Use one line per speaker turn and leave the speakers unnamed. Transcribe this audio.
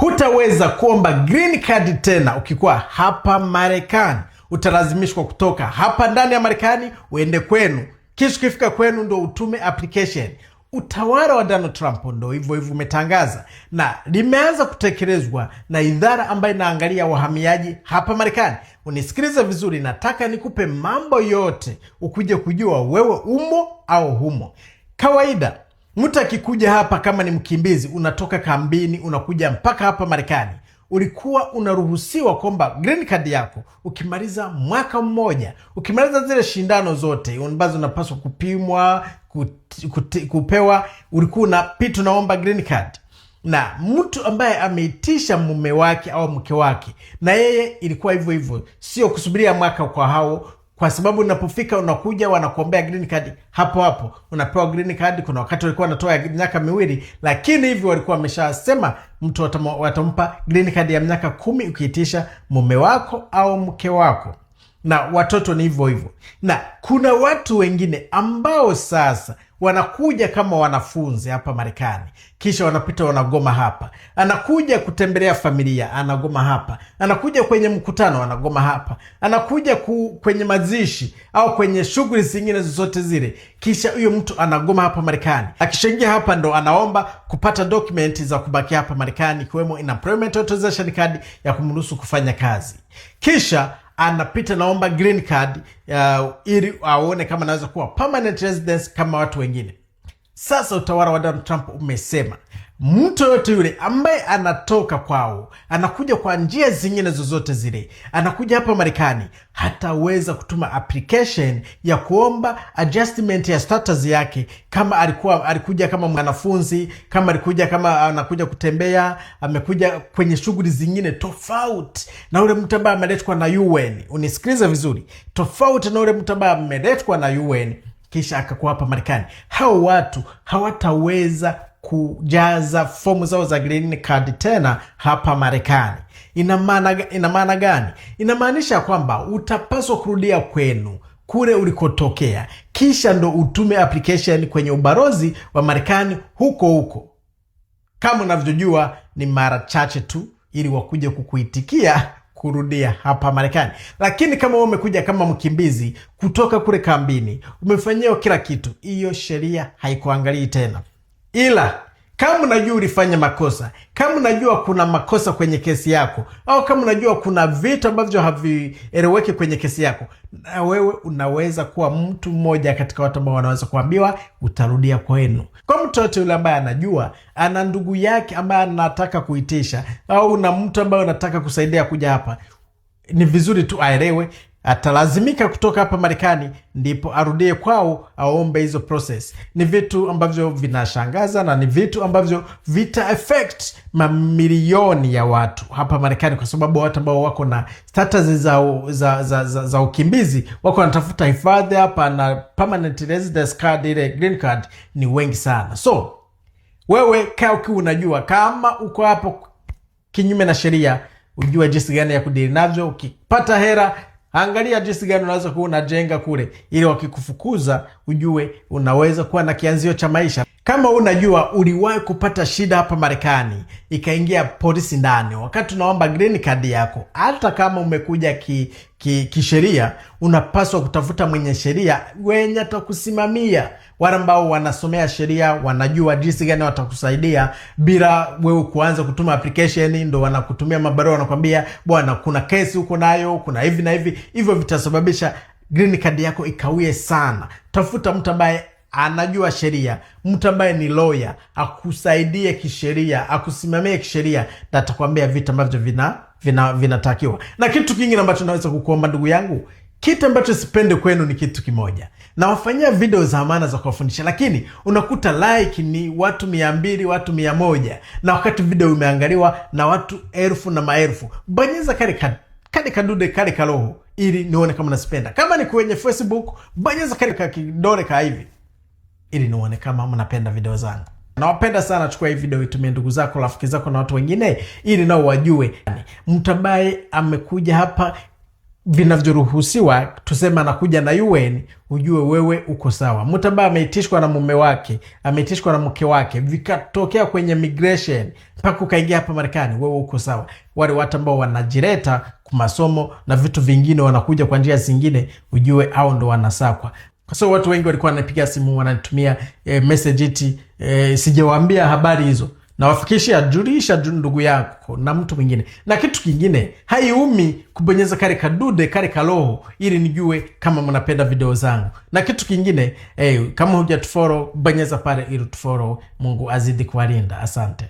Hutaweza kuomba green card tena ukikuwa hapa Marekani. Utalazimishwa kutoka hapa ndani ya Marekani uende kwenu, kisha ukifika kwenu ndo utume application. Utawala wa Donald Trump ndo hivyo umetangaza, na limeanza kutekelezwa na idara ambayo inaangalia wahamiaji hapa Marekani. Unisikilize vizuri, nataka nikupe mambo yote ukuje kujua wewe umo au humo. Kawaida mtu akikuja hapa kama ni mkimbizi, unatoka kambini unakuja mpaka hapa Marekani, ulikuwa unaruhusiwa kwamba green card yako ukimaliza mwaka mmoja, ukimaliza zile shindano zote ambazo unapaswa kupimwa, kupewa, ulikuwa unapita unaomba green card. Na mtu ambaye ameitisha mume wake au mke wake, na yeye ilikuwa hivyo hivyo, sio kusubiria mwaka kwa hao, kwa sababu unapofika unakuja wanakuombea green card hapo hapo unapewa green card. Kuna wakati walikuwa wanatoa miaka 2, lakini hivi walikuwa wameshasema mtu watampa green card ya miaka 10 ukiitisha mume wako au mke wako, na watoto ni hivyo hivyo. Na kuna watu wengine ambao sasa wanakuja kama wanafunzi hapa Marekani, kisha wanapita wanagoma hapa. Anakuja kutembelea familia, anagoma hapa. Anakuja kwenye mkutano, anagoma hapa. Anakuja kwenye mazishi au kwenye shughuli zingine zozote zile, kisha huyo mtu anagoma hapa Marekani. Akishaingia hapa ndo anaomba kupata document za kubaki hapa Marekani, ikiwemo employment authorization card ya kumruhusu kufanya kazi. Kisha anapita naomba green card ili aone kama anaweza kuwa permanent residence kama watu wengine. Sasa utawala wa Donald Trump umesema mtu yote yule ambaye anatoka kwao, anakuja kwa njia zingine zozote zile, anakuja hapa Marekani, hataweza kutuma application ya kuomba adjustment ya status yake. Kama alikuja kama mwanafunzi, kama alikuja kama anakuja kutembea, amekuja kwenye shughuli zingine tofauti na ule mtu ambaye ameletwa na UN. Unisikilize vizuri, tofauti na ule mtu ambaye ameletwa na UN kisha akakuwa hapa Marekani, hao watu hawataweza kujaza fomu zao za green card tena hapa Marekani. Ina maana gani? Inamaanisha kwamba utapaswa kurudia kwenu kule ulikotokea, kisha ndo utume application kwenye ubalozi wa Marekani huko. Kama unavyojua ni mara chache tu ili wakuje kukuitikia kurudia hapa Marekani. Lakini kama wewe umekuja kama mkimbizi kutoka kule kambini, umefanyia kila kitu, hiyo sheria haikuangalii tena. Ila kama unajua ulifanya makosa, kama unajua kuna makosa kwenye kesi yako, au kama unajua kuna vitu ambavyo havieleweki kwenye kesi yako, na wewe unaweza kuwa mtu mmoja katika watu ambao wanaweza kuambiwa utarudia kwenu. Kwa mtu yote yule ambaye anajua ana ndugu yake ambaye anataka kuitisha, au na mtu ambaye anataka kusaidia kuja hapa, ni vizuri tu aelewe atalazimika kutoka hapa Marekani ndipo arudie kwao aombe hizo process. Ni vitu ambavyo vinashangaza na ni vitu ambavyo vita affect mamilioni ya watu hapa Marekani, kwa sababu watu ambao wako na status za ukimbizi, wako wanatafuta hifadhi hapa na permanent residence card, ile green card, ni wengi sana. So wewe kaa ukiwa unajua kama uko hapo kinyume na sheria, ujue jinsi gani ya kudili navyo. Ukipata hera, angalia jinsi gani unaweza kuwa unajenga kule, ili wakikufukuza ujue unaweza kuwa na kianzio cha maisha. Kama unajua uliwahi kupata shida hapa Marekani, ikaingia polisi ndani wakati unaomba green card yako, hata kama umekuja kisheria, unapaswa kutafuta mwenye sheria wenye atakusimamia, wale ambao wanasomea sheria, wanajua jinsi gani watakusaidia bila wewe kuanza kutuma application. Ndo wanakutumia mabarua, wanakuambia bwana, kuna kesi uko nayo, kuna hivi na hivi. Hivyo vitasababisha green card yako ikawie sana. Tafuta mtu ambaye anajua sheria, mtu ambaye ni lawyer, akusaidie kisheria, akusimamie kisheria, na atakwambia vitu ambavyo vinatakiwa. Na kitu kingine ambacho naweza kukuomba ndugu yangu, kitu ambacho sipende kwenu ni kitu kimoja. Na wafanyia video za maana za kuwafundisha, lakini unakuta like ni watu 200, watu 100, na wakati video imeangaliwa na watu 1000 na maelfu. Bonyeza kale kadude kale karoho ili nione kama nasipenda. Kama ni kwenye Facebook, bonyeza kale kidole ka hivi ili nione kama mnapenda video zangu. Nawapenda sana. Chukua hii video itumie ndugu zako, rafiki zako na watu wengine, ili nao wajue mtu ambaye amekuja hapa vinavyoruhusiwa, tuseme anakuja na UN, ujue wewe uko sawa. Mtu ambaye ameitishwa na mume wake, ameitishwa na mke wake, vikatokea kwenye migration mpaka ukaingia hapa Marekani, wewe uko sawa. Wale watu ambao wanajireta kwa masomo na vitu vingine, wanakuja kwa njia zingine, ujue hao ndo wanasakwa. Kwa sababu watu wengi walikuwa wanapiga simu, wananitumia message iti sijawaambia habari hizo. Na wafikishia, julisha ndugu yako na mtu mwingine. Na kitu kingine, haiumi kubonyeza kare kadude kare kaloho ili nijue kama mnapenda video zangu. Na kitu kingine, kama hujatufollow, bonyeza pale ili tufollow. Mungu azidi kuwalinda. Asante.